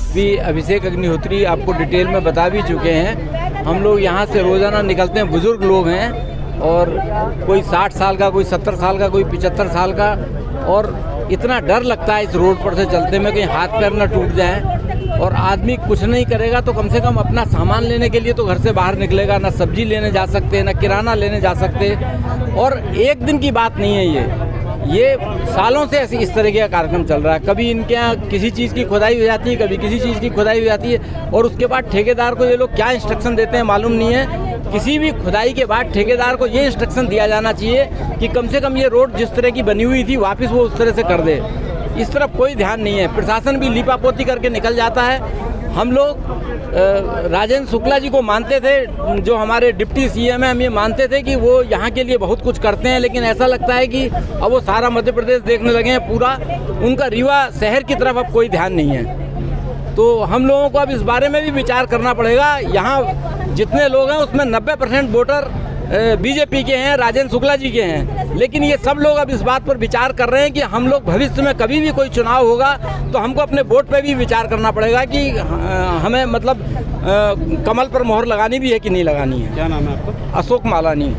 SP अभिषेक अग्निहोत्री आपको detail में बता भी चुके हैं। हम लोग यहाँ से रोज़ाना निकलते हैं, बुज़ुर्ग लोग हैं और कोई 60 साल का, कोई 70 साल का, कोई 75 साल का, और इतना डर लगता है इस रोड पर से चलते में कहीं हाथ पैर ना टूट जाए। और आदमी कुछ नहीं करेगा तो कम से कम अपना सामान लेने के लिए तो घर से बाहर निकलेगा, ना सब्जी लेने जा सकते, ना किराना लेने जा सकते। और एक दिन की बात नहीं है, ये सालों से ऐसे इस तरह का कार्यक्रम चल रहा है। कभी इनके यहाँ किसी चीज़ की खुदाई हो जाती है, कभी किसी चीज़ की खुदाई हो जाती है, और उसके बाद ठेकेदार को ये लोग क्या इंस्ट्रक्शन देते हैं मालूम नहीं है। किसी भी खुदाई के बाद ठेकेदार को ये इंस्ट्रक्शन दिया जाना चाहिए कि कम से कम ये रोड जिस तरह की बनी हुई थी वापस वो उस तरह से कर दे। इस तरफ कोई ध्यान नहीं है। प्रशासन भी लीपापोती करके निकल जाता है। हम लोग राजेंद्र शुक्ला जी को मानते थे, जो हमारे डिप्टी सीएम हैं, हम ये मानते थे कि वो यहाँ के लिए बहुत कुछ करते हैं, लेकिन ऐसा लगता है कि अब वो सारा मध्य प्रदेश देखने लगे हैं, पूरा उनका रीवा शहर की तरफ अब कोई ध्यान नहीं है। तो हम लोगों को अब इस बारे में भी विचार करना पड़ेगा। यहाँ जितने लोग हैं उसमें 90% वोटर बीजेपी के हैं, राजेंद्र शुक्ला जी के हैं, लेकिन ये सब लोग अब इस बात पर विचार कर रहे हैं कि हम लोग भविष्य में कभी भी कोई चुनाव होगा तो हमको अपने वोट पे भी विचार करना पड़ेगा कि हमें मतलब कमल पर मोहर लगानी भी है कि नहीं लगानी है। क्या नाम है आपका? अशोक मालानी।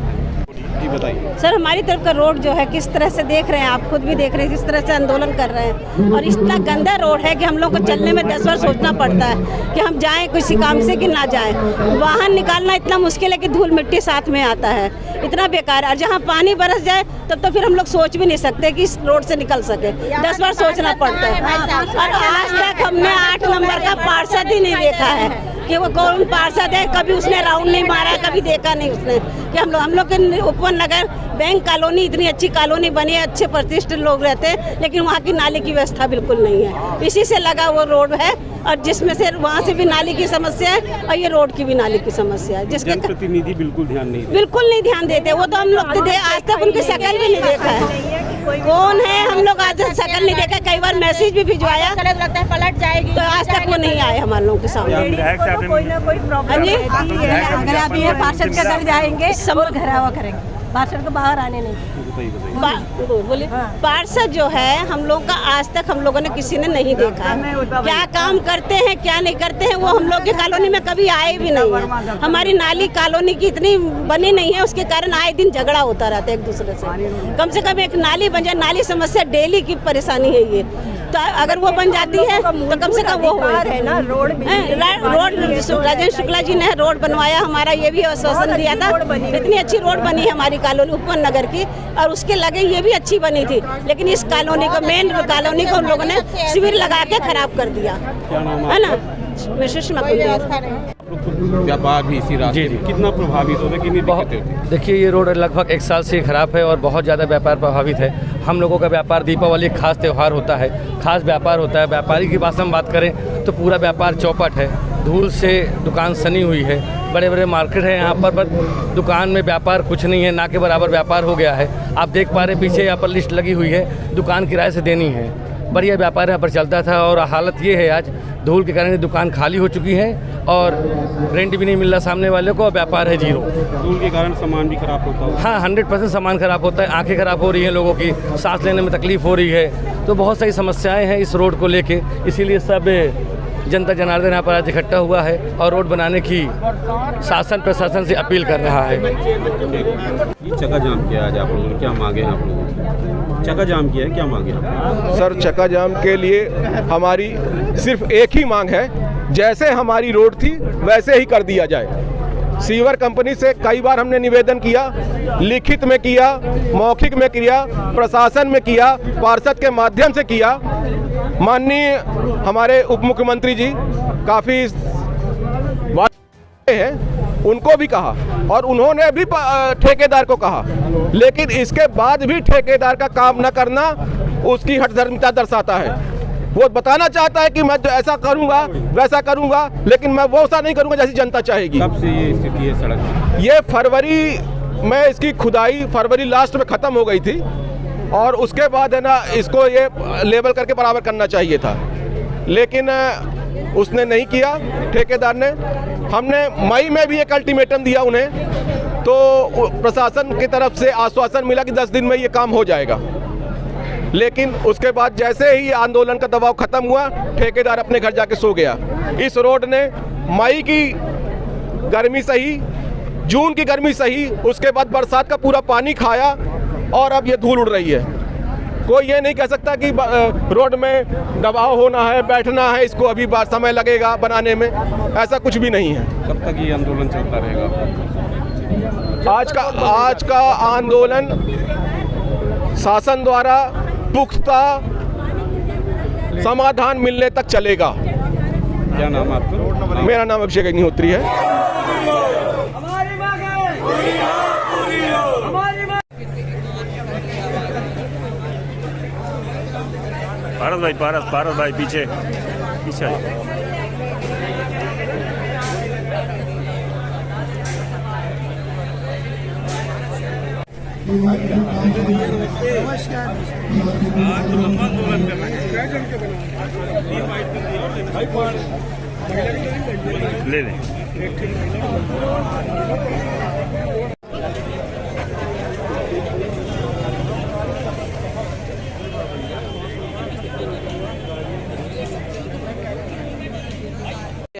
जी बताइए सर, हमारी तरफ का रोड जो है किस तरह से देख रहे हैं, आप खुद भी देख रहे हैं किस तरह से आंदोलन कर रहे हैं, और इतना गंदा रोड है कि हम लोग को चलने में 10 बार सोचना पड़ता है कि हम जाएं किसी काम से कि ना जाएं। वाहन निकालना इतना मुश्किल है कि धूल मिट्टी साथ में आता है, इतना बेकार। और जहाँ पानी बरस जाए तब तो फिर हम लोग सोच भी नहीं सकते कि इस रोड से निकल सके, 10 बार सोचना पड़ता है। और आज तक हमने 8 नंबर का पार्षद ही नहीं देखा है कि वो कौन पार्षद है। कभी उसने राउंड नहीं मारा, कभी देखा नहीं उसने कि हम लोग के उपवन नगर बैंक कॉलोनी इतनी अच्छी कॉलोनी बनी है, अच्छे प्रतिष्ठित लोग रहते हैं, लेकिन वहाँ की नाली की व्यवस्था बिल्कुल नहीं है। इसी से लगा वो रोड है, और जिसमें से वहाँ से भी नाली की समस्या है और ये रोड की भी नाली की समस्या है, जिसके जनप्रतिनिधि बिल्कुल ध्यान नहीं देते। वो तो हम लोग आज तक उनकी शक्ल भी नहीं देखा है, कौन है हम लोग आज तक शक्ल नहीं देखा। कई बार मैसेज भी भिजवाया, लगता है पलट जाएगी, तो आज तक वो नहीं आए हमारे लोगों के सामने। कोई ना कोई प्रॉब्लम अगर आप ये पार्षद के घर जाएंगे सब घेरावा करेंगे, पार्षद को बाहर आने नहीं। बोलिए। पार्षद जो है हम लोग का आज तक हम लोगों ने किसी ने नहीं देखा, क्या काम करते हैं क्या नहीं करते हैं, वो हम लोग की कॉलोनी में कभी आए भी नहीं है। हमारी नाली कॉलोनी की इतनी बनी नहीं है, उसके कारण आए दिन झगड़ा होता रहता है एक दूसरे से। कम से कम एक नाली बन जाए, नाली समस्या डेली की परेशानी है ये, तो अगर वो बन जाती है तो कम से कम वो है ना। रोड राजेंद्र शुक्ला जी ने रोड बनवाया, हमारा ये भी आश्वासन दिया था, इतनी अच्छी रोड बनी है हमारी कॉलोनी उपवन नगर की, और उसके लगे ये भी अच्छी बनी थी, लेकिन इस कॉलोनी को मेन कॉलोनी को उन लोगों ने शिविर लगा के खराब कर दिया है ना। व्यापार भी इसी रास्ते में कितना प्रभावित होता है, कितनी दिक्कतें होती हैं? देखिए, ये रोड लगभग 1 साल से खराब है और बहुत ज़्यादा व्यापार प्रभावित है। हम लोगों का व्यापार, दीपावली एक खास त्यौहार होता है, खास व्यापार होता है। व्यापारी की बात हम बात करें तो पूरा व्यापार चौपट है, धूल से दुकान सनी हुई है, बड़े बड़े मार्केट हैं यहाँ पर दुकान में व्यापार कुछ नहीं है, ना के बराबर व्यापार हो गया है। आप देख पा रहे पीछे यहाँ पर लिस्ट लगी हुई है, दुकान किराए से देनी है। बढ़िया व्यापार यहाँ पर चलता था, और हालत ये है आज धूल के कारण दुकान खाली हो चुकी है और रेंट भी नहीं मिल रहा सामने वाले को, और व्यापार है जीरो। धूल के कारण सामान भी खराब होता है। हाँ, 100% सामान खराब होता है, आंखें खराब हो रही हैं लोगों की, सांस लेने में तकलीफ हो रही है, तो बहुत सारी समस्याएं हैं इस रोड को लेके। इसीलिए सब जनता जनार्दन यहाँ पर आज इकट्ठा हुआ है और रोड बनाने की शासन प्रशासन से अपील कर रहा है। ये चक्का जाम किया आज आप लोगों ने, क्या मांगे हैं आप लोगों ने? चक्का जाम किया है, क्या मांगे आप? सर, चक्का जाम के लिए हमारी सिर्फ एक ही मांग है, जैसे हमारी रोड थी वैसे ही कर दिया जाए। सीवर कंपनी से कई बार हमने निवेदन किया, लिखित में किया, मौखिक में किया, प्रशासन में किया, पार्षद के माध्यम से किया। माननीय हमारे उप मुख्यमंत्री जी काफ़ी हैं, उनको भी कहा और उन्होंने भी ठेकेदार को कहा, लेकिन इसके बाद भी ठेकेदार का काम न करना उसकी हठधर्मिता दर्शाता है। वो बताना चाहता है कि मैं ऐसा करूंगा वैसा करूंगा, लेकिन मैं वो ऐसा नहीं करूंगा जैसी जनता चाहेगी। कब से ये स्थिति है सड़क की? ये फरवरी में इसकी खुदाई फरवरी लास्ट में ख़त्म हो गई थी, और उसके बाद है ना इसको ये लेवल करके बराबर करना चाहिए था, लेकिन उसने नहीं किया ठेकेदार ने। हमने मई में भी एक अल्टीमेटम दिया उन्हें, तो प्रशासन की तरफ से आश्वासन मिला कि 10 दिन में ये काम हो जाएगा। लेकिन उसके बाद जैसे ही आंदोलन का दबाव खत्म हुआ, ठेकेदार अपने घर जाके सो गया। इस रोड ने मई की गर्मी सही, जून की गर्मी सही, उसके बाद बरसात का पूरा पानी खाया और अब ये धूल उड़ रही है। कोई ये नहीं कह सकता कि रोड में दबाव होना है, बैठना है, इसको अभी समय लगेगा बनाने में, ऐसा कुछ भी नहीं है। कब तक ये आंदोलन चलता रहेगा? आज का आंदोलन शासन द्वारा पुख्ता समाधान मिलने तक चलेगा। क्या नाम आपका? मेरा नाम अभिषेक अग्निहोत्री है। पारस भाई पीछे ले लें।